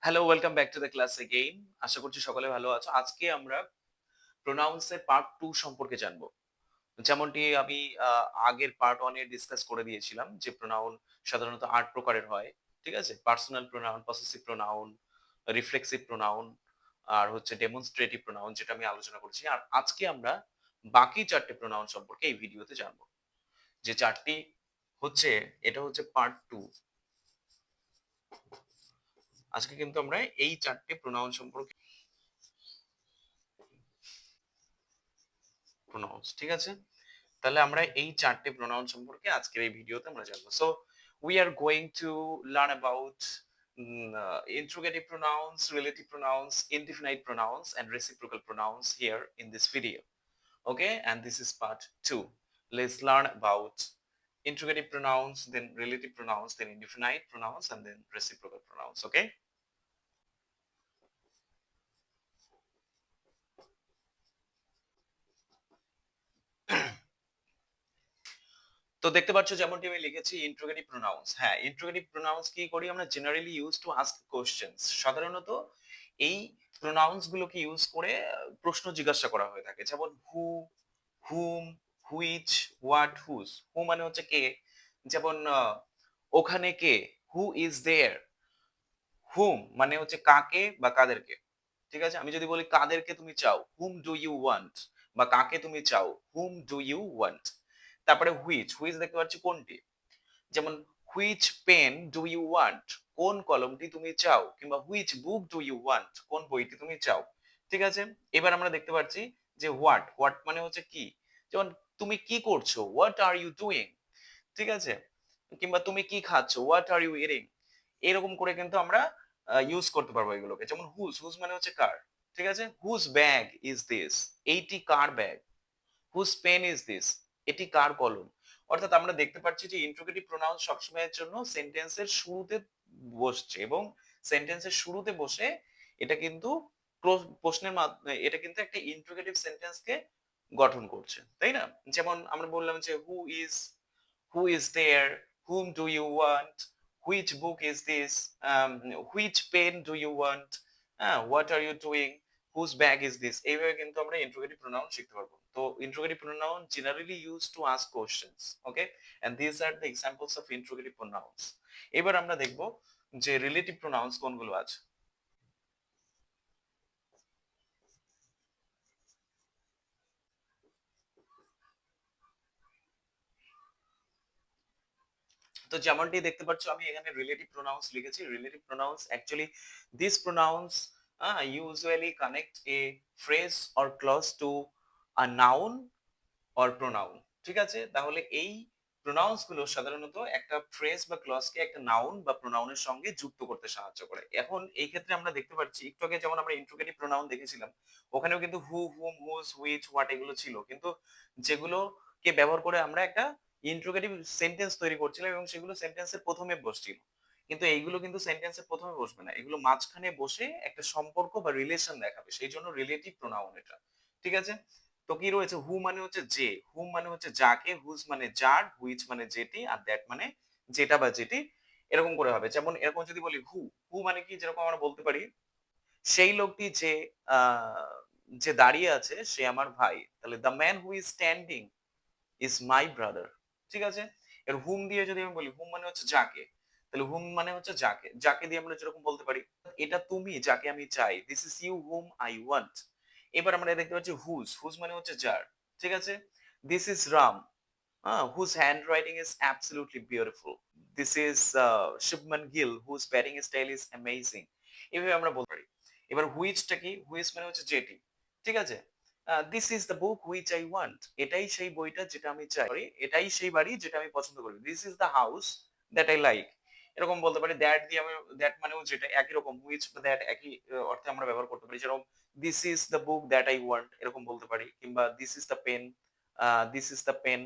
Hello, welcome back to the class again. আশা করছি সকলে ভালো আছো। আজকে আমরা প্রোনাউন্স এর পার্ট 2 সম্পর্কে জানবো। যেমনটি আমি আগের পার্ট 1 এ ডিসকাস করে দিয়েছিলাম যে প্রোনাউন সাধারণত ৮ প্রকারের হয়। ঠিক আছে? Personal pronoun, possessive pronoun, reflexive pronoun আর হচ্ছে ডেমনস্ট্রেটিভ প্রোনাউন যেটা আমি আলোচনা করেছি। আর আজকে আমরা বাকি ৪ টে প্রোনাউন সম্পর্কে এই ভিডিওতে জানবো। যে ৪ টি হচ্ছে এটা হচ্ছে পার্ট 2। আজকে কিন্তু আমরা এই ৪ টে প্রোনাউন সম্পর্কে প্রোনাউন্স ঠিক আছে? তাহলে আমরা এই ৪ টে প্রোনাউন সম্পর্কে আজকের এই ভিডিওতে আমরা জানবো। So we are going to learn about interrogative pronouns, relative pronouns, indefinite pronouns and reciprocal pronouns here in this video. Okay? And this is part 2. Let's learn about interrogative pronouns, then relative pronouns, then indefinite pronouns and then reciprocal pronouns. Okay? তো দেখতে পাচ্ছ যেমনটি আমি লিখেছি interrogative pronounce. হ্যাঁ, interrogative pronounce কি করি আমরা generally use to ask questions. সাধারণত এই প্রোনাউন্স গুলোকে ইউজ করে প্রশ্ন জিজ্ঞাসা করা হয়ে থাকে। যেমন হু, হুম, হুইচ, হোয়াট, হুজ। হু মানে হচ্ছে কে। যেমন ওখানে কে, হু ইজ দেয়ার। হুম মানে হচ্ছে কাকে বা কাদেরকে। ঠিক আছে? আমি যদি বলি কাদেরকে তুমি চাও, whom do you want? বা কাকে তুমি চাও, whom do you want? তারপরে which, which দেখতে পাচ্ছি কোনটি। যেমন which pen do you want? কোন কলমটি তুমি চাও? কিংবা which book do you want? কোন বইটি তুমি চাও? ঠিক আছে? এবার আমরা দেখতে পাচ্ছি যে what, what মানে হচ্ছে কি? যেমন তুমি কি করছো? What are you doing? ঠিক আছে? কিংবা তুমি কি খাচ্ছ? What are you eating? এরকম করে কিন্তু আমরা ইউজ করতে পারবো এগুলোকে। যেমন whose, whose মানে হচ্ছে কার। ঠিক আছে? Whose bag is this? Eighty car bag? Whose pen is this? এটি কার কলম? অর্থাৎ আমরা দেখতে পাচ্ছি যে ইন্ট্রোগেটিভ প্রোনাউন সবসময়ের জন্য সেন্টেন্সের শুরুতে বসছে এবং সেন্টেন্সের শুরুতে বসে এটা কিন্তু প্রশ্নের মাধ্যমে এটা কিন্তু একটা ইন্ট্রোগেটিভ সেন্টেন্সকে গঠন করছে। তাই না? যেমন আমরা বললাম যে who is there, whom do you want, which book is this, which pen do you want, what are you doing, whose bag is this, এইভাবে কিন্তু আমরা ইন্ট্রোগেটিভ প্রোনাউন শিখতে পারবো। তো interrogative pronoun generally used to ask questions, okay, and these are the examples of interrogative pronouns. এবার আমরা দেখব যে রিলেটিভ প্রোনাউন্স কোনগুলো আছে। তো যেমনটি দেখতে পাচ্ছ আমি এখানে রিলেটিভ প্রোনাউন্স লিখেছি। Relative pronouns actually this pronounce usually connect a phrase or clause to a noun or pronoun। ঠিক আছে? তাহলে এই প্রোনাউন্স গুলো সাধারণত একটা ফ্রেজ বা ক্লজকে একটা নাউন বা প্রোনাউনের সঙ্গে যুক্ত করতে সাহায্য করে। এখন এই ক্ষেত্রে আমরা দেখতে পাচ্ছি একটু আগে যেমন আমরা ইন্ট্রোগেটিভ প্রোনাউন দেখেছিলাম, ওখানেও কিন্তু হু, হুম, হুজ, হুইচ, হোয়াট এগুলো ছিল। কিন্তু যেগুলোকে ব্যবহার করে আমরা একটা ইন্ট্রোগেটিভ সেন্টেন্স তৈরি করছিলাম এবং সেগুলো সেন্টেন্সের ১ম এ বসছিল। কিন্তু এইগুলো কিন্তু সেন্টেন্সের ১ম এ বসবে না। এগুলো মাঝখানে বসে একটা সম্পর্ক বা রিলেশন দেখাবে। সেইজন্য রিলেটিভ প্রোনাউন এটা। ঠিক আছে? তো কি রয়েছে হু মানে হচ্ছে যে, হুম মানে হচ্ছে যাকে, হুজ মানে যার, হুইচ মানে যেটি আর দ্যাট মানে যেটা বা যেটি এরকম করে হবে। যেমন এরকম যদি বলি হু, হু মানে কি যেরকম আমরা বলতে পারি সেই লোকটি যে আ যে দাঁড়িয়ে আছে সে আমার ভাই। তাহলে the man who is standing is my brother। ঠিক আছে? এর হুম দিয়ে যদি আমি বলি হুম মানে হচ্ছে যাকে। তাহলে হুম মানে হচ্ছে যাকে। যাকে দিয়ে আমরা যেরকম বলতে পারি এটা তুমি যাকে আমি চাই। This is you whom I want। এবার আমরা দেখতে পাচ্ছি whose, whose মানে হচ্ছে যার। ঠিক আছে? This is Ram, whose handwriting is absolutely beautiful। This is Shubman Gill, whose batting style is amazing। এভাবে আমরা বলতে পারি। এবার which টা কি? which মানে হচ্ছে যেটি। ঠিক আছে? This is the book which I want। এটাই সেই বইটা যেটা আমি চাই। সরি, এটাই সেই বাড়ি যেটা আমি পছন্দ করি। This is the house that I like। এরকম বলতে পারি। that দিয়ে আমি that মানেও যেটা একই রকম which বা that একই অর্থে আমরা ব্যবহার করতে পারি। যেরকম this is the book that I want এরকম বলতে পারি। কিংবা this is the pen, this is the pen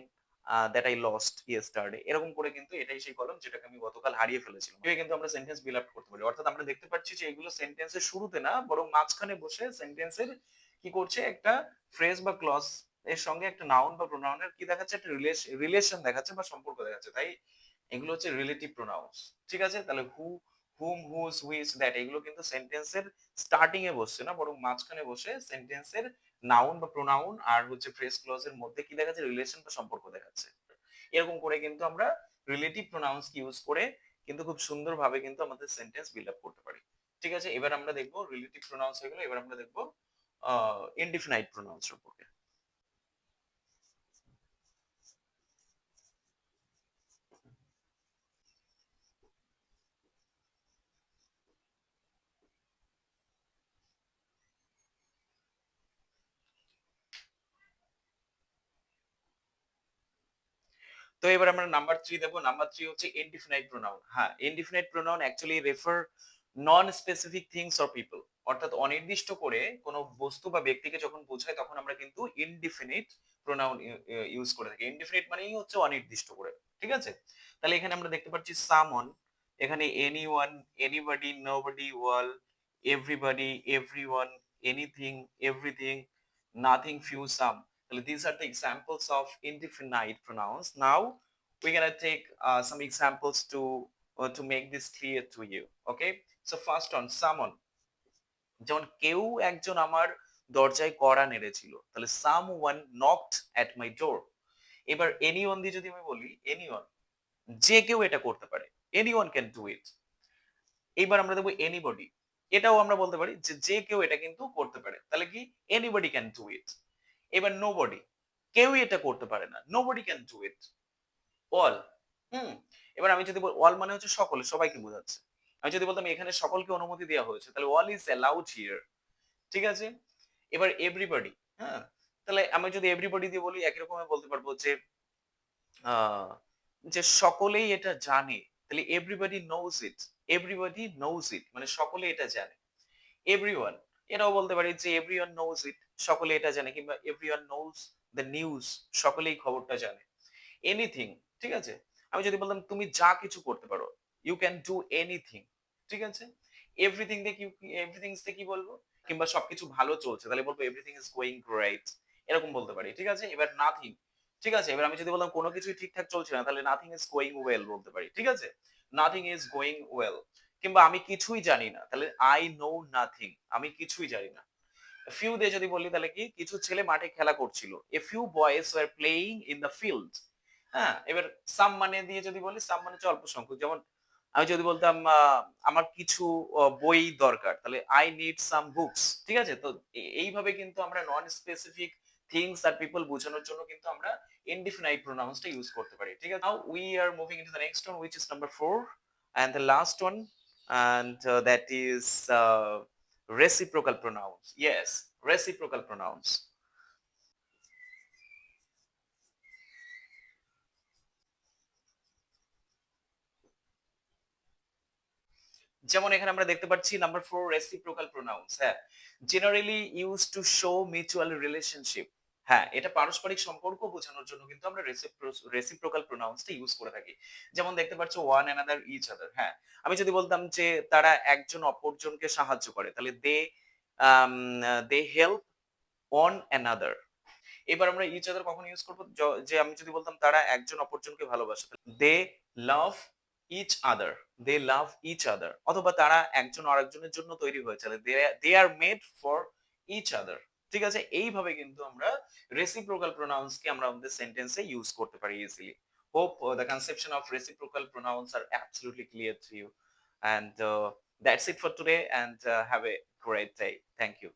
that I lost yesterday। এরকম করে কিন্তু এটাই সেই কলম যেটাকে আমি গতকাল হারিয়ে ফেলেছিলাম। এভাবে কিন্তু আমরা সেন্টেন্স বিল্ড আপ করতে পারি। অর্থাৎ আমরা দেখতে পাচ্ছি যে এগুলো সেন্টেন্সের শুরুতে না বরং মাঝখানে বসে সেন্টেন্সের কি করছে একটা ফ্রেজ বা ক্লজ এর সঙ্গে একটা নাউন বা প্রোনাউনের কি দেখাচ্ছে একটা রিলেশন দেখাচ্ছে বা সম্পর্ক দেখাচ্ছে। তাই এগুলো হচ্ছে রিলেটিভ প্রোনাউন্স। ঠিক আছে? তাহলে হু, whom, whose, which, that এগুলো কিন্তু সেন্টেন্সের স্টার্টিং এ বসছে না, বরং মাঝখানে বসে সেন্টেন্সের নাউন বা প্রোনাউন আর হচ্ছে ফ্রেজ ক্লজ এর মধ্যে কি দেখাচ্ছে, রিলেশন বা সম্পর্ক দেখাচ্ছে। এরকম করে কিন্তু আমরা রিলেটিভ প্রোনাউন্স ইউজ করে কিন্তু খুব সুন্দরভাবে কিন্তু আমাদের সেন্টেন্স বিল্ড আপ করতে পারি। ঠিক আছে, এবার আমরা দেখবো রিলেটিভ প্রোনাউন্স হয়ে গেল, এবার আমরা দেখবো ইনডিফিনাইট প্রোনাউন্স সম্পর্কে। তো এবার আমরা নাম্বার 3 দেখবো। নাম্বার 3 হচ্ছে ইনডিফিনাইট প্রোনাউন। হ্যাঁ, indefinite pronoun actually refer non specific things or people. অর্থাৎ অনির্দিষ্ট করে কোনো বস্তু বা ব্যক্তিকে যখন বোঝায় তখন আমরা কিন্তু ইনডিফিনিট প্রোনাউন ইউজ করে থাকি। ইনডিফিনিট মানেই হচ্ছে অনির্দিষ্ট করে। ঠিক আছে? তাহলে এখানে আমরা দেখতে পাচ্ছি সামন, এখানে anyone, anybody, nobody, wall, everybody, everyone, anything, everything, nothing, few, some. These are the examples of indefinite pronouns. Now we're gonna take some examples to make this clear to you. Okay. So first on someone, যেমন কেউ একজন আমার দরজায় কড়া নেড়েছিল, তাহলে someone knocked at my door. এবার anyone দিয়ে যদি আমি বলি anyone, যে কেউ এটা করতে পারে, anyone can do it. এইবার আমরা দেখবো anybody, এটাও আমরা বলতে পারি যে যে কেউ এটা কিন্তু করতে পারে, তাহলে কি anybody can do it. এবার nobody, কেউই এটা করতে পারে না, nobody can do it. all, হুম, এবার আমি যদি all মানে হচ্ছে সকলে, সবাইকে বোঝাচ্ছে। আমি যদি বলতাম এখানে সকলকে অনুমতি দেওয়া হয়েছে, তাহলে all is allowed here। ঠিক আছে, এবার everybody, হ্যাঁ, তাহলে আমি যদি everybody দিয়ে বলি একই রকম বলতে পারবো যে আহ, যে সকলেই এটা জানে, তাহলে everybody knows it, everybody knows it মানে সকলে এটা জানে। এভরিওয়ান, এটাও বলতে পারি যে এভরিওয়ান নোজ ইট, সকলে এটা জানে, কিংবা এভরিওয়ান নোজ দ্য নিউজ, সকলেই খবরটা জানে। এনিথিং, ঠিক আছে, আমি যদি বলতাম তুমি যা কিছু করতে পারো, ইউ ক্যান ডু এনিথিং। ঠিক আছে, এভরিথিং দিয়ে কি, এভরিথিং দিয়ে কি বলবো, কিংবা সবকিছু ভালো চলছে তাহলে বলবো এভরিথিং ইজ গোয়িং গ্রেট, এরকম বলতে পারি। ঠিক আছে, এবার নাথিং, ঠিক আছে, এবার আমি যদি বলতাম কোনো কিছুই ঠিকঠাক চলছে না, তাহলে নাথিং ইজ গোয়িং ওয়েল বলতে পারি। ঠিক আছে, নাথিং ইজ গোয়িং ওয়েল। কিংবা আমি কিছুই জানি না, তাহলে আই নো নাথিং, আমি কিছুই জানি না। ফিউ দিয়ে যদি বলি তাহলে কি, কিছু ছেলে মাঠে খেলা করছিল, a few boys were playing in the field. হ্যাঁ, এবার সাম মানে দিয়ে যদি বলি, সাম মানে হচ্ছে অল্প সংখ্যক। যেমন আমি যদি বলতাম আমার কিছু বই দরকার, তাহলে আই নিড সাম বুকস। ঠিক আছে, তো এইভাবে কিন্তু আমরা non specific things are people বোঝানোর জন্য কিন্তু আমরা ইনডিফিনাইট প্রোনাউন্সটা ইউজ করতে পারি। ঠিক আছে, now we are moving into the next one which is number 4 and the last one, and that is reciprocal pronouns. Yes, reciprocal pronouns. যেমন এখানে আমরা দেখতে পাচ্ছি নাম্বার 4 রেসিপ্রোকাল প্রোনাউন্স। হ্যাঁ, generally use to show mutual relationship. হ্যাঁ, এটা পারস্পরিক সম্পর্ক বোঝানোর জন্য কিন্তু আমরা রেসিপ্রোকাল প্রোনাউন্সটা ইউজ করে থাকি। যেমন দেখতে পাচ্ছ ওয়ান অ্যানাদার, ইচ আদার। হ্যাঁ, আমি যদি বলতাম যে তারা একজন অপরজনকে সাহায্য করে, তাহলে দে হেল্প অন অ্যানাদার। এবার আমরা ইচ আদার কখন ইউজ করব, যে আমি যদি বলতাম তারা একজন অপরজনকে ভালোবাসে, দে লাভ ইচ আদার, দে লাভ ইচ আদার। অথবা তারা একজন আরেকজনের জন্য তৈরি হয়েছে, দে are made for each other. ঠিক আছে, এইভাবে কিন্তু আমরা রেসিপ্রোকাল প্রোনাউন্স কে আমরা আমাদের সেন্টেন্সে ইউজ করতে পারি easily. Hope the conception of reciprocal pronouns are absolutely clear to you, and that's it for today, and have a great day. Thank you.